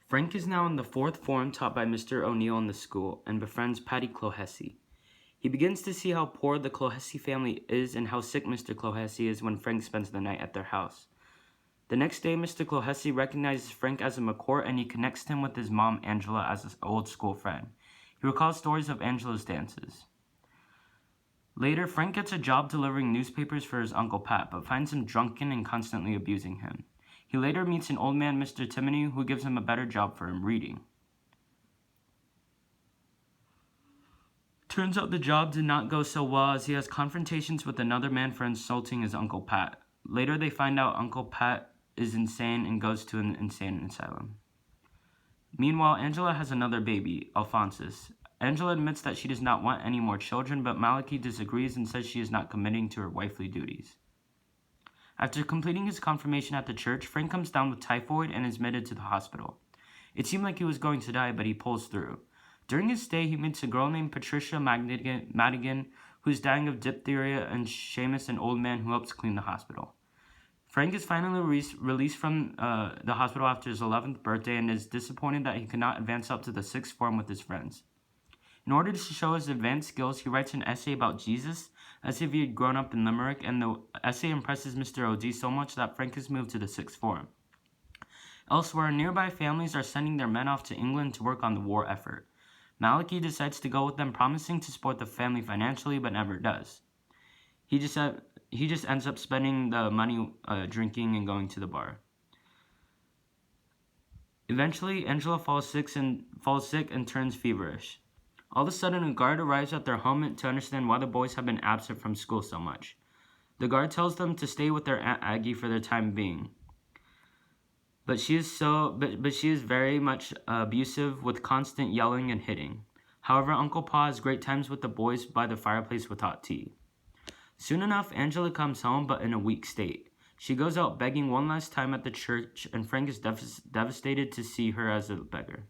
Frank is now in the fourth form taught by Mr. O'Neill in the school and befriends Patty Clohessy. He begins to see how poor the Clohessy family is and how sick Mr. Clohessy is when Frank spends the night at their house. The next day, Mr. Clohessy recognizes Frank as a McCourt and he connects him with his mom, Angela, as an old school friend. He recalls stories of Angela's dances. Later, Frank gets a job delivering newspapers for his Uncle Pat, but finds him drunken and constantly abusing him. He later meets an old man, Mr. Timoney, who gives him a better job for him reading. Turns out the job did not go so well as he has confrontations with another man for insulting his Uncle Pat. Later, they find out Uncle Pat is insane and goes to an insane asylum. Meanwhile, Angela has another baby, Alphonsus. Angela admits that she does not want any more children, but Malachi disagrees and says she is not committing to her wifely duties. After completing his confirmation at the church, Frank comes down with typhoid and is admitted to the hospital. It seemed like he was going to die, but he pulls through. During his stay, he meets a girl named Patricia Madigan, who is dying of diphtheria, and Seamus, an old man who helps clean the hospital. Frank is finally released from the hospital after his 11th birthday and is disappointed that he could not advance up to the 6th form with his friends. In order to show his advanced skills, he writes an essay about Jesus as if he had grown up in Limerick, and the essay impresses Mr. O.D. so much that Frank is moved to the 6th form. Elsewhere, nearby families are sending their men off to England to work on the war effort. Malachi decides to go with them, promising to support the family financially, but never does. He just ends up spending the money drinking and going to the bar. Eventually, Angela falls sick and turns feverish. All of a sudden, a guard arrives at their home to understand why the boys have been absent from school so much. The guard tells them to stay with their Aunt Aggie for the time being. But she is very much abusive, with constant yelling and hitting. However, Uncle Pa has great times with the boys by the fireplace with hot tea. Soon enough, Angela comes home, but in a weak state. She goes out begging one last time at the church, and Frank is devastated to see her as a beggar.